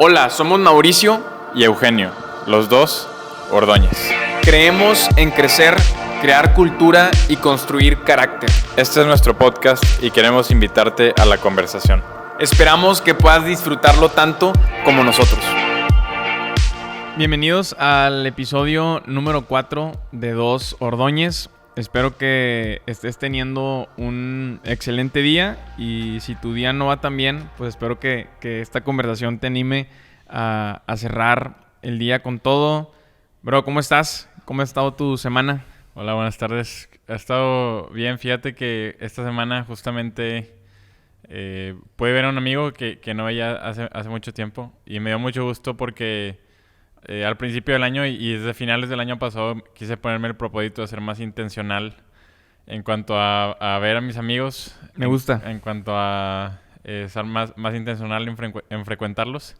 Hola, somos Mauricio y Eugenio, los dos Ordóñez. Creemos en crecer, crear cultura y construir carácter. Este es nuestro podcast y queremos invitarte a la conversación. Esperamos que puedas disfrutarlo tanto como nosotros. Bienvenidos al episodio número 4 de Dos Ordóñez. Espero que estés teniendo un excelente día y si tu día no va tan bien, pues espero que esta conversación te anime a cerrar el día con todo. Bro, ¿cómo estás? ¿Cómo ha estado tu semana? Hola, buenas tardes. Ha estado bien. Fíjate que esta semana justamente pude ver a un amigo que no veía hace mucho tiempo y me dio mucho gusto porque al principio del año y desde finales del año pasado quise ponerme el propósito de ser más intencional en cuanto a ver a mis amigos. Me gusta. En cuanto a ser más intencional en frecuentarlos.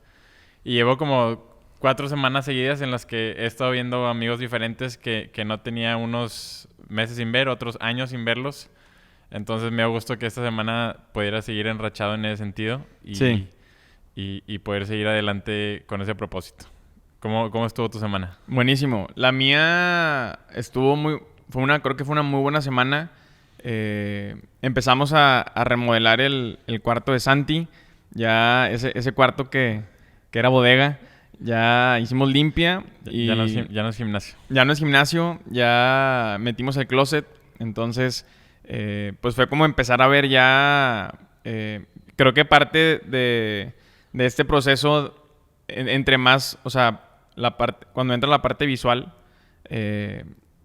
Y llevo como 4 semanas seguidas en las que he estado viendo amigos diferentes que no tenía unos meses sin ver, otros años sin verlos. Entonces me da gusto que esta semana pudiera seguir enrachado en ese sentido y poder seguir adelante con ese propósito. ¿Cómo estuvo tu semana? Buenísimo. La mía creo que fue una muy buena semana. Empezamos a remodelar el cuarto de Santi. Ya ese cuarto que era bodega, ya hicimos limpia. Y ya no es gimnasio. Ya no es gimnasio, ya metimos el closet. Entonces, pues fue como empezar a ver ya... creo que parte de este proceso, entre más, o sea... cuando entra la parte visual,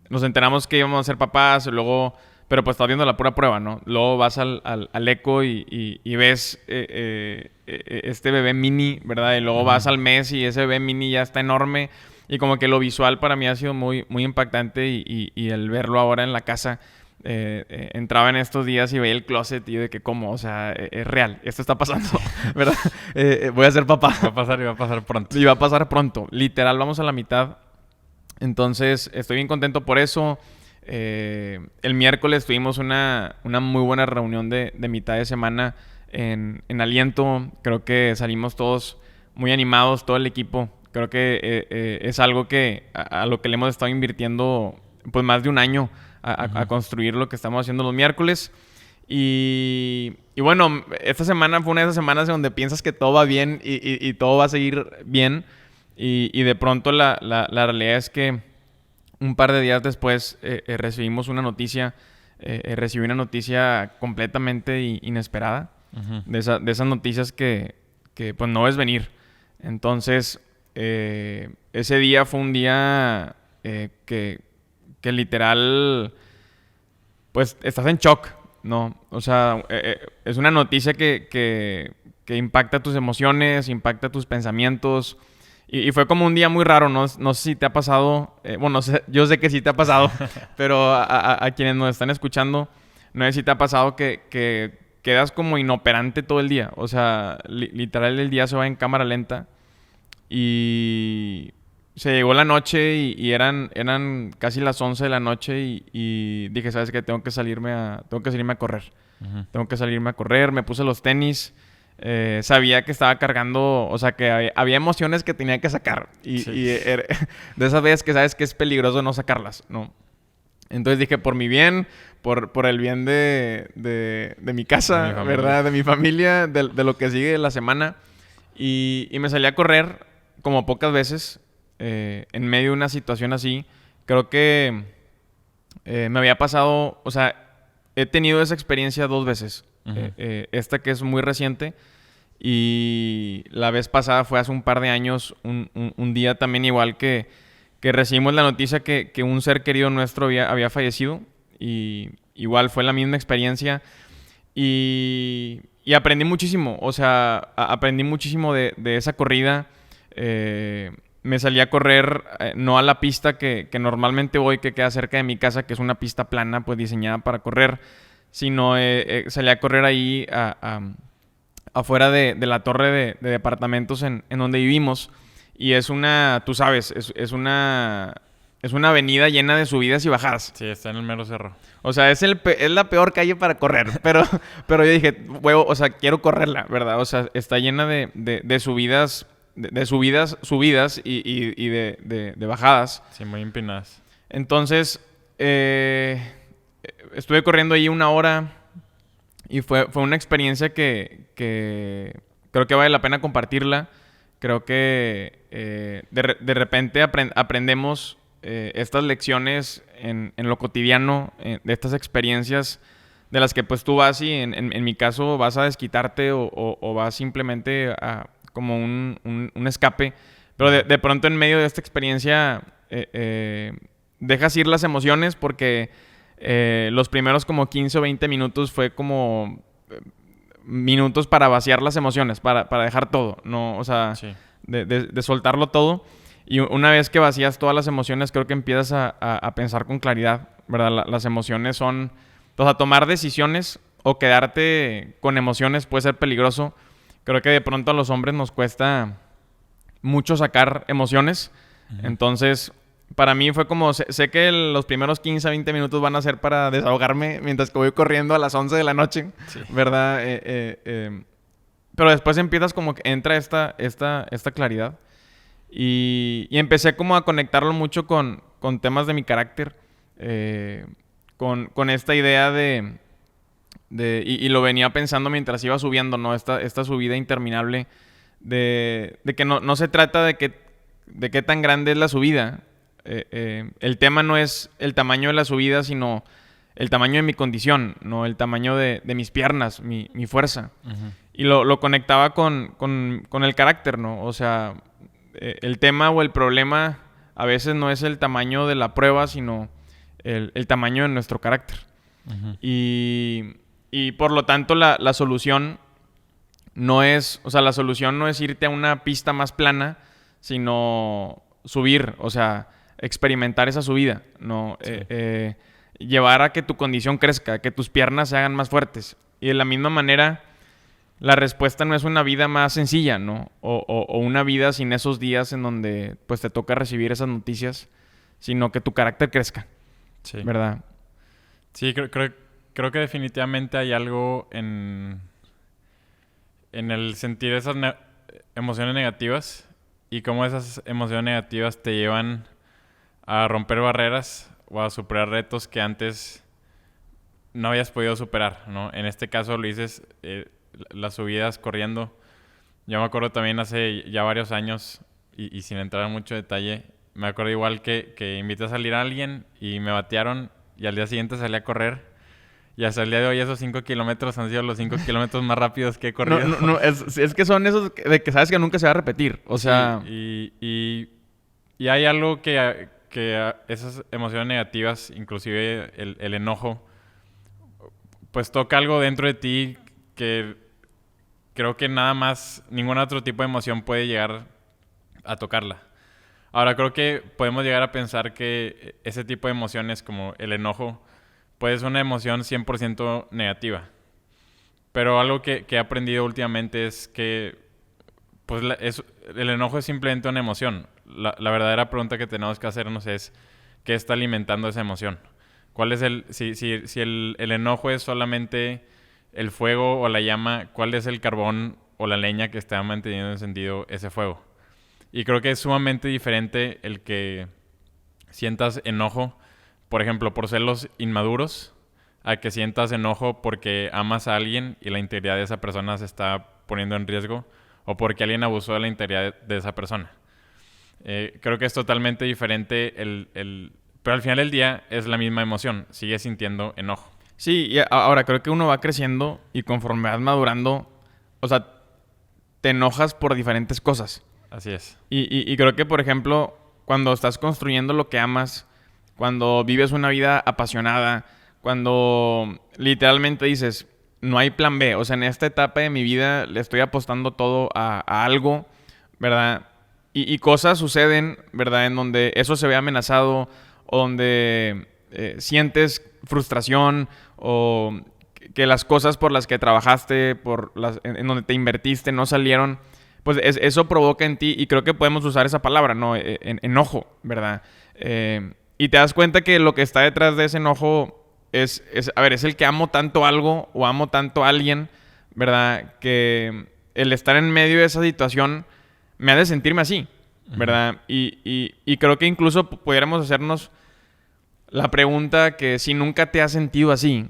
nos enteramos que íbamos a ser papás, luego, pero pues estás viendo la pura prueba, ¿no? Luego vas al eco y ves este bebé mini, ¿verdad? Y luego vas al mes y ese bebé mini ya está enorme. Y como que lo visual para mí ha sido muy, muy impactante y el verlo ahora en la casa... entraba en estos días y veía el closet y yo de que ¿cómo? O sea, es real, esto está pasando, ¿verdad? Voy a ser papá. Va a pasar pronto. Y va a pasar pronto. Literal, vamos a la mitad. Entonces, estoy bien contento por eso. El miércoles tuvimos una muy buena reunión de mitad de semana en Aliento. Creo que salimos todos muy animados, todo el equipo. Creo que es algo que a lo que le hemos estado invirtiendo pues más de un año a construir lo que estamos haciendo los miércoles. Y bueno, esta semana fue una de esas semanas donde piensas que todo va bien y todo va a seguir bien. Y de pronto la realidad es que un par de días después recibimos una noticia. Recibí una noticia completamente inesperada. De esas noticias que pues no ves venir. Entonces, ese día fue un día que literal, pues estás en shock, ¿no? O sea, es una noticia que impacta tus emociones, impacta tus pensamientos. Y fue como un día muy raro, no sé si te ha pasado, bueno, yo sé que sí te ha pasado, pero a quienes nos están escuchando, no sé si te ha pasado que quedas como inoperante todo el día. O sea, literal el día se va en cámara lenta y... Se llegó la noche y eran casi las 11 de la noche y dije, ¿sabes qué? Tengo que salirme a correr. Tengo que salirme a correr. Me puse los tenis. Sabía que estaba cargando... O sea, que había emociones que tenía que sacar. Y de esas veces que sabes que es peligroso no sacarlas, ¿no? Entonces dije, por mi bien, por el bien de mi casa, ¿verdad? De mi familia, de lo que sigue de la semana. Y me salí a correr como pocas veces... en medio de una situación así. Creo que me había pasado, o sea, he tenido esa experiencia 2 veces. Esta que es muy reciente y la vez pasada fue hace un par de años, un día también igual que recibimos la noticia que un ser querido nuestro había fallecido y igual fue la misma experiencia y aprendí muchísimo, o sea, aprendí muchísimo de esa corrida. Me salí a correr, no a la pista que normalmente voy, que queda cerca de mi casa, que es una pista plana, pues diseñada para correr, sino salí a correr ahí afuera de la torre de departamentos en donde vivimos. Y es una, tú sabes, es una avenida llena de subidas y bajadas. Sí, está en el mero cerro. O sea, es la peor calle para correr, pero yo dije, quiero correrla, ¿verdad? O sea, está llena de subidas de subidas y de bajadas. Sí, muy empinadas. Entonces, estuve corriendo ahí 1 hora y fue una experiencia que creo que vale la pena compartirla. Creo que de repente aprendemos estas lecciones en lo cotidiano, de estas experiencias de las que pues tú vas y en mi caso vas a desquitarte o vas simplemente a como un escape. Pero de pronto en medio de esta experiencia dejas ir las emociones porque los primeros como 15 o 20 minutos fue como minutos para vaciar las emociones, para dejar todo, ¿no? O sea, Sí. de soltarlo todo. Y una vez que vacías todas las emociones, creo que empiezas a pensar con claridad, ¿verdad? Las emociones son... O sea, tomar decisiones o quedarte con emociones puede ser peligroso. Creo que de pronto a los hombres nos cuesta mucho sacar emociones. Uh-huh. Entonces, para mí fue como... Sé que los primeros 15 a 20 minutos van a ser para desahogarme mientras que voy corriendo a las 11 de la noche, sí. ¿Verdad? Pero después empiezas como que entra esta claridad. Y empecé como a conectarlo mucho con temas de mi carácter. Con esta idea y lo venía pensando mientras iba subiendo, ¿no? Esta subida interminable de que no se trata de qué tan grande es la subida. El tema no es el tamaño de la subida, sino el tamaño de mi condición, ¿no? El tamaño de mis piernas, mi fuerza. Uh-huh. Y lo conectaba con el carácter, ¿no? O sea, el tema o el problema a veces no es el tamaño de la prueba, sino el tamaño de nuestro carácter. Uh-huh. Y por lo tanto la solución no es... O sea, la solución no es irte a una pista más plana, sino subir, o sea, experimentar esa subida, ¿no? Sí. Llevar a que tu condición crezca, que tus piernas se hagan más fuertes. Y de la misma manera, la respuesta no es una vida más sencilla, ¿no? O una vida sin esos días en donde pues te toca recibir esas noticias, sino que tu carácter crezca. Sí. ¿Verdad? Sí, creo que definitivamente hay algo en el sentir esas emociones negativas y cómo esas emociones negativas te llevan a romper barreras o a superar retos que antes no habías podido superar, ¿no? En este caso lo dices, las subidas corriendo. Yo me acuerdo también hace ya varios años y sin entrar en mucho detalle, me acuerdo igual que invité a salir a alguien y me batearon y al día siguiente salí a correr. Y hasta el día de hoy esos 5 kilómetros han sido los 5 kilómetros más rápidos que he corrido. No, es que son esos de que sabes que nunca se va a repetir. O sea... Sí, y hay algo que esas emociones negativas, inclusive el enojo, pues toca algo dentro de ti que creo que nada más, ningún otro tipo de emoción puede llegar a tocarla. Ahora, creo que podemos llegar a pensar que ese tipo de emociones como el enojo puede ser una emoción 100% negativa. Pero algo que he aprendido últimamente es que pues el enojo es simplemente una emoción. La verdadera pregunta que tenemos que hacernos es ¿qué está alimentando esa emoción? ¿Cuál es si el enojo es solamente el fuego o la llama, cuál es el carbón o la leña que está manteniendo encendido ese fuego? Y creo que es sumamente diferente el que sientas enojo, por ejemplo, por celos inmaduros, a que sientas enojo porque amas a alguien y la integridad de esa persona se está poniendo en riesgo, o porque alguien abusó de la integridad de esa persona. Creo que es totalmente diferente, pero al final del día es la misma emoción, sigues sintiendo enojo. Sí, y ahora creo que uno va creciendo y conforme vas madurando, o sea, te enojas por diferentes cosas. Así es. Y creo que, por ejemplo, cuando estás construyendo lo que amas, cuando vives una vida apasionada, cuando literalmente dices, no hay plan B. O sea, en esta etapa de mi vida le estoy apostando todo a algo, ¿verdad? Y cosas suceden, ¿verdad? En donde eso se ve amenazado o donde sientes frustración o que las cosas por las que trabajaste, en donde te invertiste no salieron. Pues eso provoca en ti, y creo que podemos usar esa palabra, ¿no? Enojo, ¿verdad? Y te das cuenta que lo que está detrás de ese enojo es el que amo tanto algo o amo tanto a alguien, ¿verdad? Que el estar en medio de esa situación me hace sentirme así, ¿verdad? Y creo que incluso pudiéramos hacernos la pregunta que si nunca te has sentido así,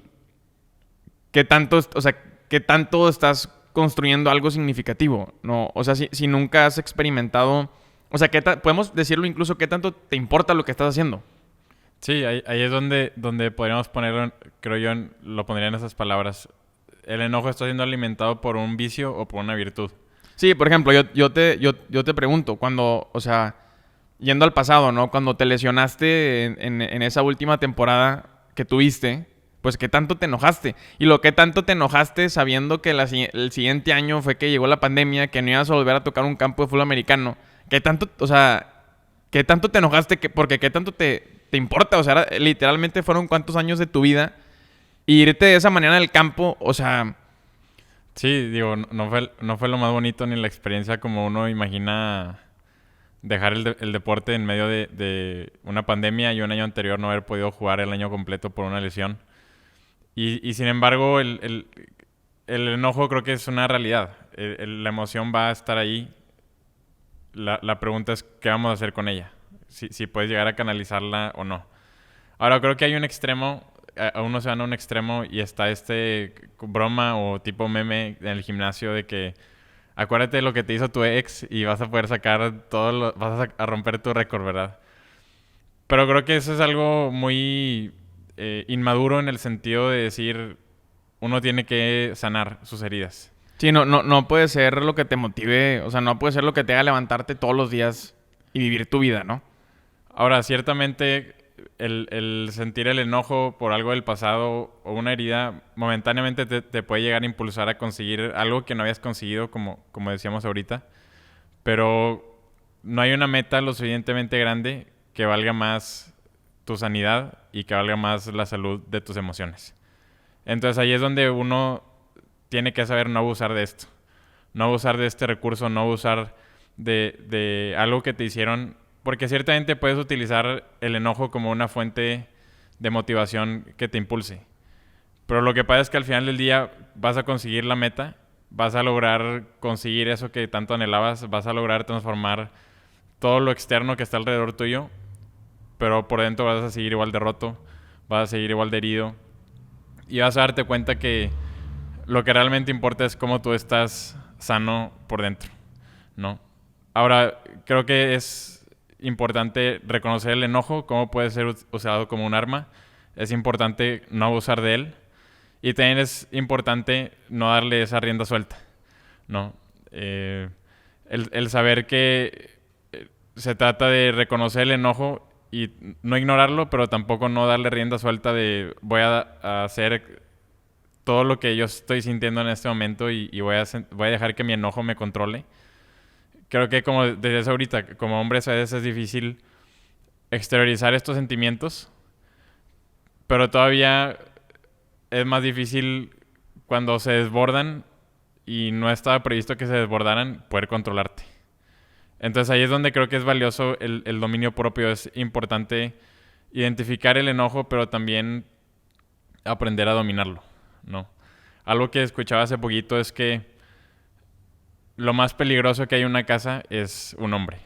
¿qué tanto estás construyendo algo significativo? ¿No? O sea, si nunca has experimentado... O sea, podemos decirlo incluso, ¿qué tanto te importa lo que estás haciendo? Sí, ahí es donde podríamos ponerlo, creo yo, lo pondría en esas palabras. ¿El enojo está siendo alimentado por un vicio o por una virtud? Sí, por ejemplo, yo te pregunto, cuando, o sea, yendo al pasado, ¿no? Cuando te lesionaste en esa última temporada que tuviste, pues ¿qué tanto te enojaste? Y lo que tanto te enojaste sabiendo que el siguiente año fue que llegó la pandemia, que no ibas a volver a tocar un campo de fútbol americano. ¿Qué tanto, o sea, qué tanto te enojaste? Porque ¿qué tanto te importa? O sea, literalmente fueron cuántos años de tu vida. Y irte de esa manera del campo, o sea... Sí, digo, no fue lo más bonito ni la experiencia como uno imagina dejar el deporte en medio de una pandemia y un año anterior no haber podido jugar el año completo por una lesión. Y sin embargo, el enojo creo que es una realidad. La emoción va a estar ahí. La pregunta es qué vamos a hacer con ella. Si puedes llegar a canalizarla o no. Ahora, creo que hay un extremo, a uno se van a un extremo y está broma o tipo meme en el gimnasio de que acuérdate de lo que te hizo tu ex y vas a poder sacar vas a romper tu récord, ¿verdad? Pero creo que eso es algo muy inmaduro en el sentido de decir uno tiene que sanar sus heridas. Sí, no puede ser lo que te motive, o sea, no puede ser lo que te haga levantarte todos los días y vivir tu vida, ¿no? Ahora, ciertamente, el sentir el enojo por algo del pasado o una herida momentáneamente te puede llegar a impulsar a conseguir algo que no habías conseguido, como decíamos ahorita. Pero no hay una meta lo suficientemente grande que valga más tu sanidad y que valga más la salud de tus emociones. Entonces ahí es donde uno tiene que saber no abusar de esto. No abusar de este recurso, no abusar de algo que te hicieron. Porque ciertamente puedes utilizar el enojo como una fuente de motivación que te impulse. Pero lo que pasa es que al final del día vas a conseguir la meta, vas a lograr conseguir eso que tanto anhelabas, vas a lograr transformar todo lo externo que está alrededor tuyo, pero por dentro vas a seguir igual de roto, vas a seguir igual de herido y vas a darte cuenta que lo que realmente importa es cómo tú estás sano por dentro, ¿no? Ahora, creo que es importante reconocer el enojo, cómo puede ser usado como un arma. Es importante no abusar de él. Y también es importante no darle esa rienda suelta, ¿no? El saber que se trata de reconocer el enojo y no ignorarlo, pero tampoco no darle rienda suelta de voy a hacer todo lo que yo estoy sintiendo en este momento y voy a dejar que mi enojo me controle. Creo que como desde ahorita, como hombres a veces es difícil exteriorizar estos sentimientos, pero todavía es más difícil cuando se desbordan y no estaba previsto que se desbordaran, poder controlarte. Entonces ahí es donde creo que es valioso el dominio propio. Es importante identificar el enojo, pero también aprender a dominarlo, ¿no? Algo que escuchaba hace poquito es que lo más peligroso que hay en una casa es un hombre.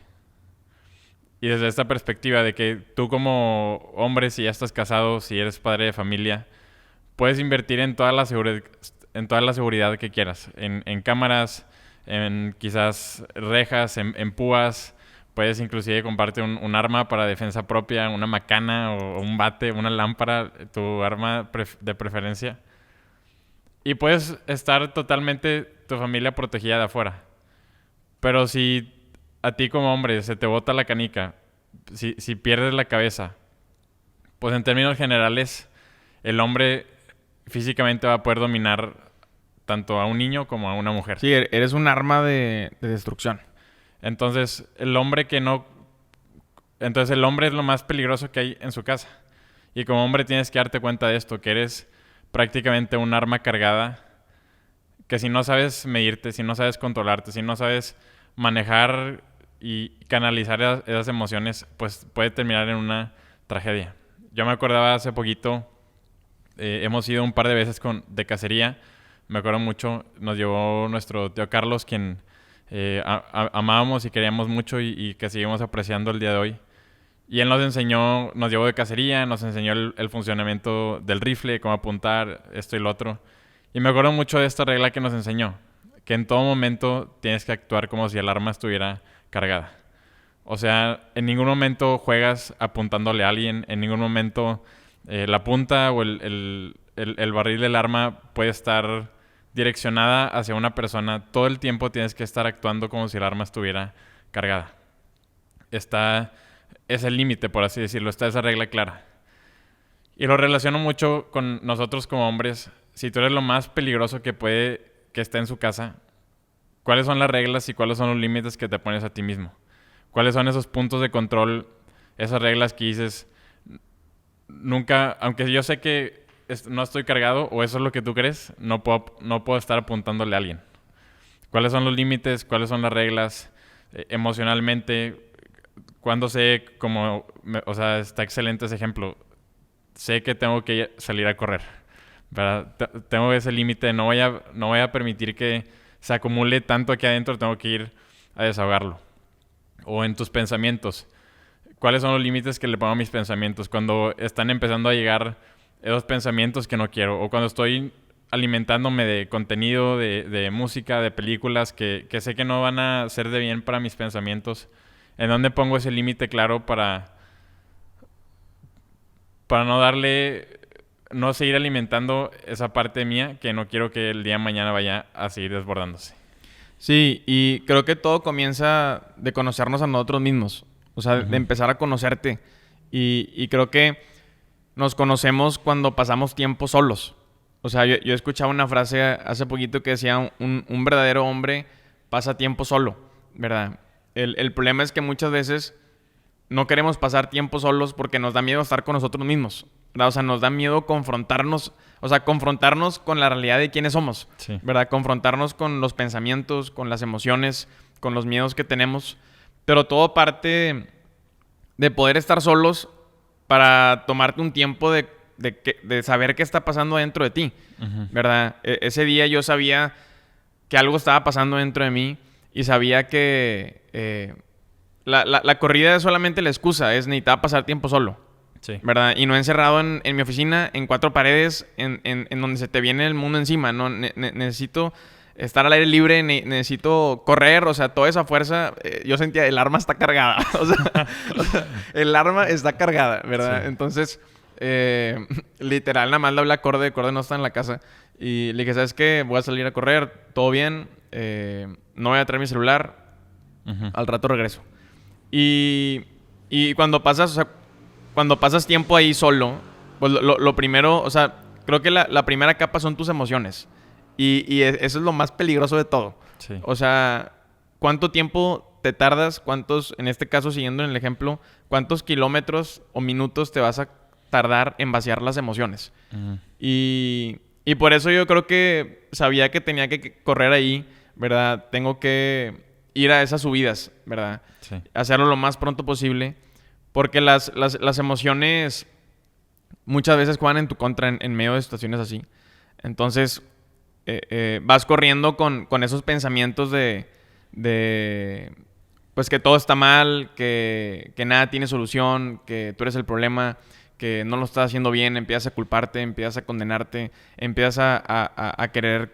Y desde esta perspectiva de que tú como hombre, si ya estás casado, si eres padre de familia, puedes invertir en toda la seguridad que quieras. En cámaras, en quizás rejas, en púas. Puedes inclusive comprarte un arma para defensa propia, una macana o un bate, una lámpara, tu arma de preferencia. Y puedes estar totalmente tu familia protegida de afuera. Pero si a ti como hombre se te bota la canica, si pierdes la cabeza, pues en términos generales el hombre físicamente va a poder dominar tanto a un niño como a una mujer. Sí, eres un arma de destrucción. Entonces el hombre es lo más peligroso que hay en su casa. Y como hombre tienes que darte cuenta de esto, que eres prácticamente un arma cargada, que si no sabes medirte, si no sabes controlarte, si no sabes manejar y canalizar esas emociones, pues puede terminar en una tragedia. Yo me acordaba hace poquito, hemos ido un par de veces de cacería. Me acuerdo mucho, nos llevó nuestro tío Carlos, quien amábamos y queríamos mucho y que seguimos apreciando el día de hoy. Y él nos enseñó, nos llevó de cacería, nos enseñó el funcionamiento del rifle, cómo apuntar, esto y lo otro. Y me acuerdo mucho de esta regla que nos enseñó, que en todo momento tienes que actuar como si el arma estuviera cargada. O sea, en ningún momento juegas apuntándole a alguien, en ningún momento la punta o el barril del arma puede estar direccionada hacia una persona. Todo el tiempo tienes que estar actuando como si el arma estuviera cargada. Es el límite, por así decirlo, está esa regla clara. Y lo relaciono mucho con nosotros como hombres. Si tú eres lo más peligroso que esté en su casa, ¿cuáles son las reglas y cuáles son los límites que te pones a ti mismo? ¿Cuáles son esos puntos de control, esas reglas que dices, nunca, aunque yo sé que no estoy cargado o eso es lo que tú crees, no puedo estar apuntándole a alguien? ¿Cuáles son los límites? ¿Cuáles son las reglas emocionalmente? Cuando sé, o sea, está excelente ese ejemplo. Sé que tengo que salir a correr, ¿verdad? Tengo ese límite, no voy a permitir que se acumule tanto aquí adentro, tengo que ir a desahogarlo. O en tus pensamientos. ¿Cuáles son los límites que le pongo a mis pensamientos? Cuando están empezando a llegar esos pensamientos que no quiero. O cuando estoy alimentándome de contenido, de música, de películas que sé que no van a ser de bien para mis pensamientos. ¿En dónde pongo ese límite claro para no seguir alimentando esa parte mía que no quiero que el día de mañana vaya a seguir desbordándose? Sí, y creo que todo comienza de conocernos a nosotros mismos. O sea, de empezar a conocerte. Y creo que nos conocemos cuando pasamos tiempo solos. O sea, yo escuchaba una frase hace poquito que decía, un verdadero hombre pasa tiempo solo, ¿verdad? El problema es que muchas veces no queremos pasar tiempo solos porque nos da miedo estar con nosotros mismos, ¿verdad? O sea, nos da miedo confrontarnos con la realidad de quiénes somos, Sí. ¿verdad? Confrontarnos con los pensamientos, con las emociones, con los miedos que tenemos. Pero todo parte de poder estar solos para tomarte un tiempo de saber qué está pasando dentro de ti, ¿verdad? Ese día yo sabía que algo estaba pasando dentro de mí y sabía que la corrida es solamente la excusa, es necesitaba pasar tiempo solo, Sí. ¿verdad? Y no encerrado en mi oficina, en cuatro paredes, en donde se te viene el mundo encima, ¿no? Necesito estar al aire libre, necesito correr, o sea, toda esa fuerza, yo sentía, el arma está cargada, o sea, el arma está cargada, ¿verdad? Sí. Entonces, literal, nada más le hablé a Corde no está en la casa, y le dije, ¿sabes qué? Voy a salir a correr, todo bien, no voy a traer mi celular, al rato regreso. Y cuando pasas tiempo ahí solo, pues lo primero, o sea, creo que la primera capa son tus emociones. Y eso es lo más peligroso de todo. Sí. O sea, ¿cuánto tiempo te tardas? En este caso, siguiendo en el ejemplo, ¿cuántos kilómetros o minutos te vas a tardar en vaciar las emociones? Y por eso yo creo que sabía que tenía que correr ahí, ¿verdad? Tengo que ir a esas subidas, ¿verdad? Sí. Hacerlo lo más pronto posible. Porque las emociones muchas veces juegan en tu contra en medio de situaciones así. Entonces, vas corriendo con esos pensamientos de pues que todo está mal, que nada tiene solución, que tú eres el problema, que no lo estás haciendo bien, empiezas a culparte, empiezas a condenarte, empiezas a querer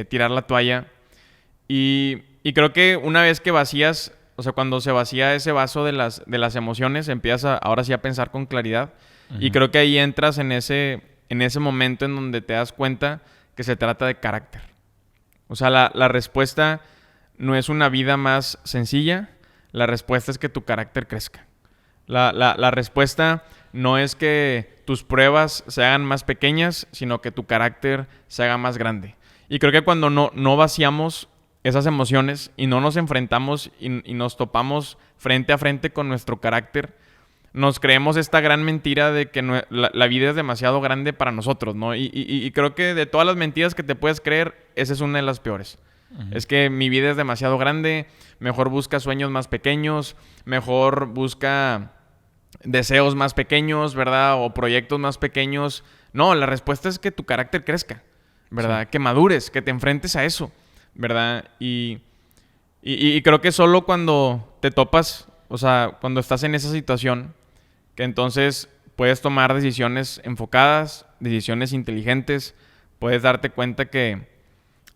tirar la toalla. Y creo que una vez que vacías, o sea, cuando se vacía ese vaso de las emociones, empiezas ahora sí a pensar con claridad. Y creo que ahí entras en ese momento en donde te das cuenta que se trata de carácter. O sea, la respuesta no es una vida más sencilla, la respuesta es que tu carácter crezca. La respuesta no es que tus pruebas se hagan más pequeñas, sino que tu carácter se haga más grande. Y creo que cuando no vaciamos esas emociones y no nos enfrentamos y nos topamos frente a frente con nuestro carácter, nos creemos esta gran mentira de que la vida es demasiado grande para nosotros, ¿no? Y creo que de todas las mentiras que te puedes creer, esa es una de las peores. Es que mi vida es demasiado grande, mejor busca sueños más pequeños, mejor busca deseos más pequeños, ¿verdad? O proyectos más pequeños. No, la respuesta es que tu carácter crezca, ¿verdad? Sí. Que madures, que te enfrentes a eso, ¿verdad? Y Y creo que solo cuando te topas, o sea, cuando estás en esa situación, que entonces puedes tomar decisiones enfocadas, decisiones inteligentes, puedes darte cuenta que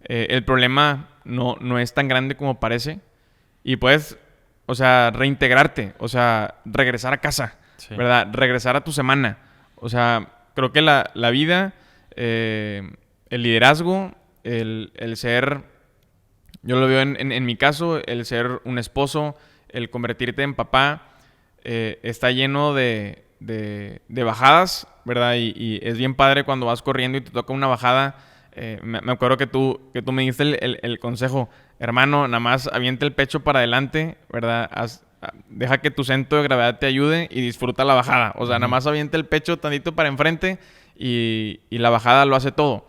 el problema no es tan grande como parece y puedes, o sea, reintegrarte, o sea, regresar a casa, Sí. ¿verdad? Regresar a tu semana. O sea, creo que la vida, el liderazgo, el ser, yo lo veo en mi caso, el ser un esposo, el convertirte en papá, está lleno de bajadas, ¿verdad? Y es bien padre cuando vas corriendo y te toca una bajada. Me acuerdo que tú me diste el consejo, hermano, nada más avienta el pecho para adelante, ¿verdad? Deja que tu centro de gravedad te ayude y disfruta la bajada. O sea, nada más avienta el pecho tantito para enfrente y la bajada lo hace todo.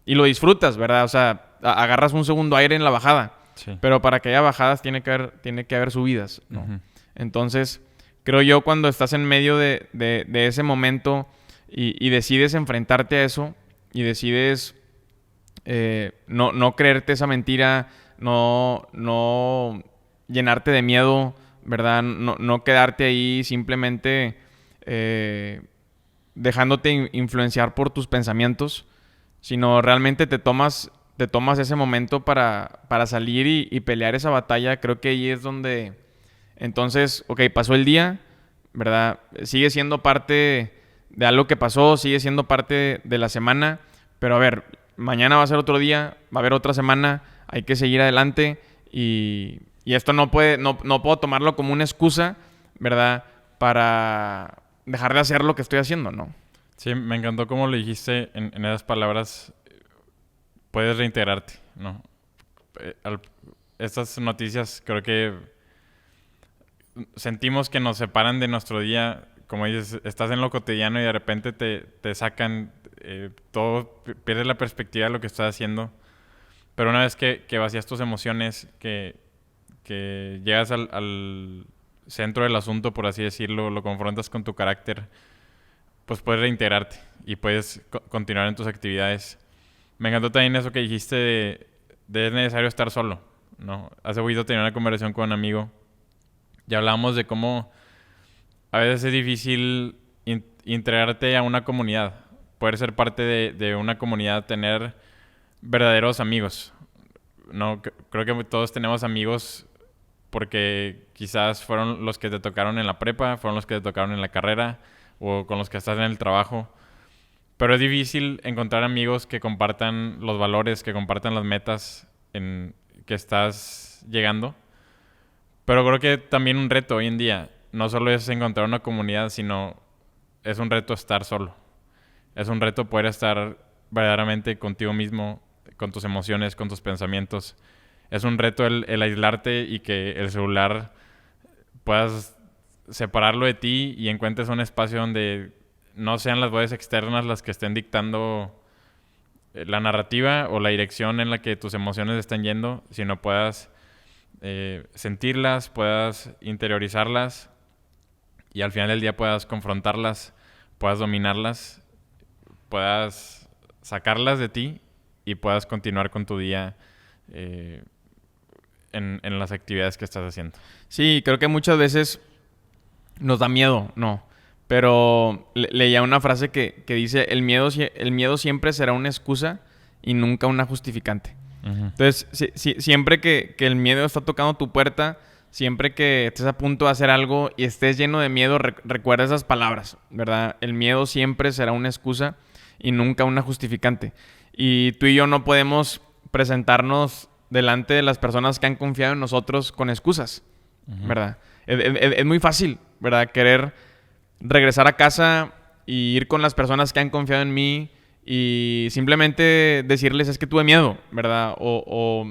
Y lo disfrutas, ¿verdad? O sea, agarras un segundo aire en la bajada. Sí. Pero para que haya bajadas tiene que haber subidas, ¿no? Ujú. Entonces, creo yo cuando estás en medio de ese momento y decides enfrentarte a eso y decides no creerte esa mentira, no llenarte de miedo, ¿verdad? No quedarte ahí simplemente dejándote influenciar por tus pensamientos, sino realmente te tomas ese momento para salir y pelear esa batalla. Creo que ahí es donde, entonces, ok, pasó el día, ¿verdad? Sigue siendo parte de algo que pasó, sigue siendo parte de la semana, pero a ver, mañana va a ser otro día, va a haber otra semana, hay que seguir adelante y esto no puedo tomarlo como una excusa, ¿verdad? Para dejar de hacer lo que estoy haciendo, ¿no? Sí, me encantó cómo lo dijiste en esas palabras. Puedes reintegrarte, ¿no? Estas noticias creo que sentimos que nos separan de nuestro día. Como dices, estás en lo cotidiano y de repente te sacan todo, pierdes la perspectiva de lo que estás haciendo. Pero una vez que vacías tus emociones, que llegas al centro del asunto, por así decirlo, lo confrontas con tu carácter, pues puedes reintegrarte y puedes continuar en tus actividades. Me encantó también eso que dijiste de es necesario estar solo, ¿no? Hace poquito tenía una conversación con un amigo y hablábamos de cómo a veces es difícil integrarte a una comunidad, poder ser parte de una comunidad, tener verdaderos amigos, ¿no? Creo que todos tenemos amigos porque quizás fueron los que te tocaron en la prepa, fueron los que te tocaron en la carrera o con los que estás en el trabajo. Pero es difícil encontrar amigos que compartan los valores, que compartan las metas en que estás llegando. Pero creo que también un reto hoy en día no solo es encontrar una comunidad, sino es un reto estar solo. Es un reto poder estar verdaderamente contigo mismo, con tus emociones, con tus pensamientos. Es un reto el aislarte y que el celular puedas separarlo de ti y encuentres un espacio donde no sean las voces externas las que estén dictando la narrativa o la dirección en la que tus emociones están yendo, sino puedas sentirlas, puedas interiorizarlas y al final del día puedas confrontarlas, puedas dominarlas, puedas sacarlas de ti y puedas continuar con tu día en las actividades que estás haciendo. Sí, creo que muchas veces nos da miedo, ¿no? Pero leía una frase que dice, el miedo siempre será una excusa y nunca una justificante. Uh-huh. Entonces, siempre que el miedo está tocando tu puerta, siempre que estés a punto de hacer algo y estés lleno de miedo, recuerda esas palabras, ¿verdad? El miedo siempre será una excusa y nunca una justificante. Y tú y yo no podemos presentarnos delante de las personas que han confiado en nosotros con excusas, uh-huh, ¿verdad? Es muy fácil, ¿verdad? Querer regresar a casa y ir con las personas que han confiado en mí y simplemente decirles es que tuve miedo, ¿verdad? O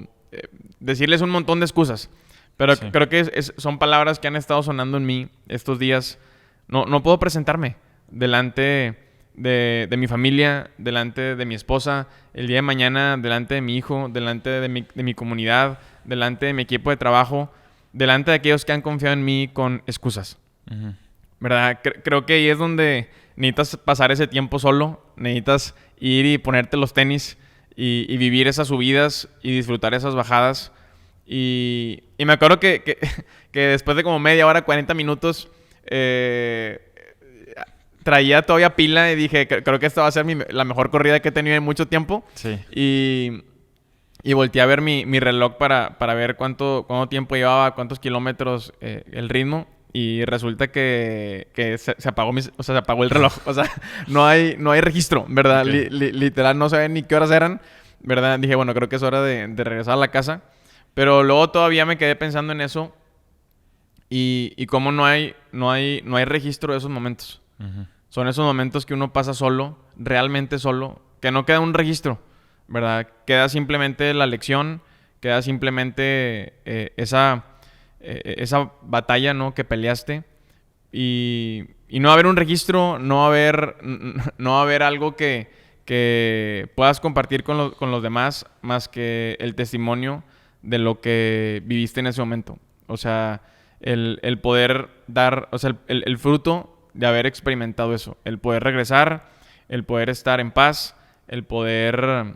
decirles un montón de excusas. Pero sí, creo que son palabras que han estado sonando en mí estos días. No puedo presentarme delante de mi familia, delante de mi esposa, el día de mañana delante de mi hijo, delante de mi comunidad, delante de mi equipo de trabajo, delante de aquellos que han confiado en mí con excusas. Uh-huh. ¿Verdad? Creo que ahí es donde necesitas pasar ese tiempo solo, necesitas ir y ponerte los tenis y vivir esas subidas y disfrutar esas bajadas Y me acuerdo que después de como media hora, 40 minutos, traía todavía pila y dije, creo que esta va a ser la mejor corrida que he tenido en mucho tiempo. Sí. Y volteé a ver mi reloj para ver cuánto tiempo llevaba, cuántos kilómetros, el ritmo. Y resulta que se apagó se apagó el reloj. O sea, no hay registro, ¿verdad? Okay. Literal, no sabía ni qué horas eran, ¿verdad? Dije, bueno, creo que es hora de regresar a la casa. Pero luego todavía me quedé pensando en eso. Y cómo no hay registro de esos momentos. Uh-huh. Son esos momentos que uno pasa solo, realmente solo, que no queda un registro, ¿verdad? Queda simplemente la lección, queda simplemente esa batalla, ¿no? Que peleaste. Y no va a haber un registro, no va a haber algo que puedas compartir con los demás más que el testimonio de lo que viviste en ese momento. O sea, el poder dar, o sea, el fruto de haber experimentado eso. El poder regresar, el poder estar en paz, el poder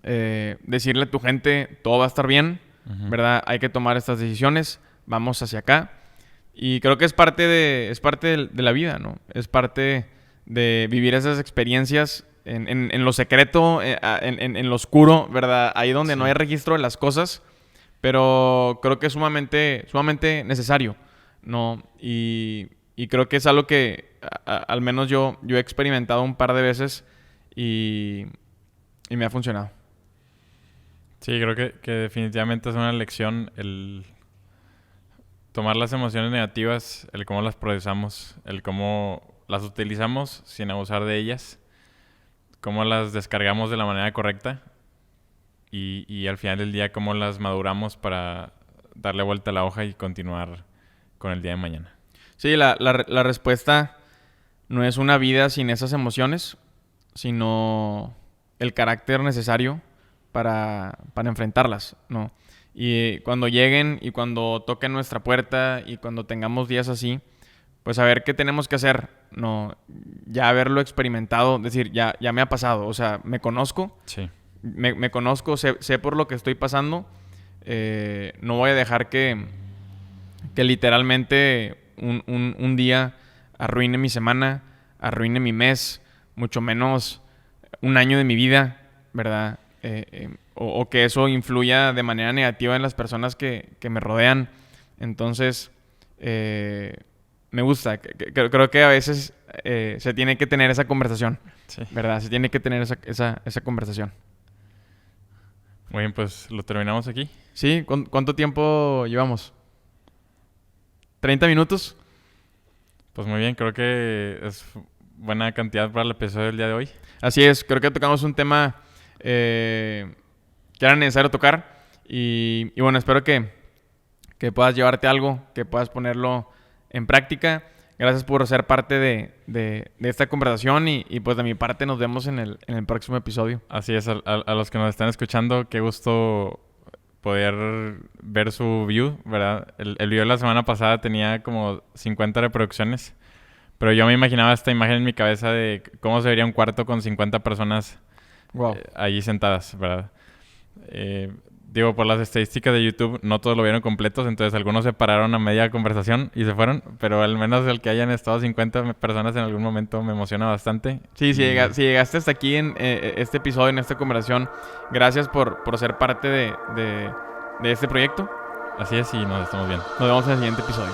decirle a tu gente, todo va a estar bien, uh-huh. ¿Verdad? Hay que tomar estas decisiones, vamos hacia acá. Y creo que es parte de la vida, ¿no? Es parte de vivir esas experiencias en lo secreto, en lo oscuro, ¿verdad? Ahí donde no hay registro de las cosas, pero creo que es sumamente necesario, ¿no? Y creo que es algo que al menos yo he experimentado un par de veces y me ha funcionado. Sí, creo que definitivamente es una lección el tomar las emociones negativas, el cómo las procesamos, el cómo las utilizamos sin abusar de ellas, cómo las descargamos de la manera correcta y al final del día cómo las maduramos para darle vuelta a la hoja y continuar con el día de mañana. Sí, la respuesta no es una vida sin esas emociones, sino el carácter necesario para enfrentarlas, ¿no? Y cuando lleguen y cuando toquen nuestra puerta y cuando tengamos días así, pues saber qué tenemos que hacer, ¿no? Ya haberlo experimentado, decir, ya me ha pasado, o sea, me conozco, sí. me conozco, sé por lo que estoy pasando, no voy a dejar que literalmente un día arruine mi semana, arruine mi mes, mucho menos un año de mi vida, ¿verdad? O que eso influya de manera negativa en las personas que me rodean. Entonces, me gusta. Creo que a veces se tiene que tener esa conversación, sí. ¿Verdad? Se tiene que tener esa conversación. Muy bien, pues lo terminamos aquí. Sí, ¿cuánto tiempo llevamos? ¿30 minutos? Pues muy bien, creo que es buena cantidad para el episodio del día de hoy. Así es, creo que tocamos un tema que era necesario tocar y bueno, espero que puedas llevarte algo, que puedas ponerlo en práctica. Gracias por ser parte de esta conversación y pues de mi parte nos vemos en el próximo episodio. Así es, a los que nos están escuchando, qué gusto poder ver su view, ¿verdad? El video de la semana pasada tenía como 50 reproducciones, pero yo me imaginaba esta imagen en mi cabeza de cómo se vería un cuarto con 50 personas allí sentadas, ¿verdad? Digo, por las estadísticas de YouTube, no todos lo vieron completos, entonces algunos se pararon a media conversación y se fueron, pero al menos el que hayan estado 50 personas en algún momento me emociona bastante. Sí, si llegaste hasta aquí en este episodio, en esta conversación, gracias por ser parte de este proyecto. Así es, y nos estamos viendo. Nos vemos en el siguiente episodio.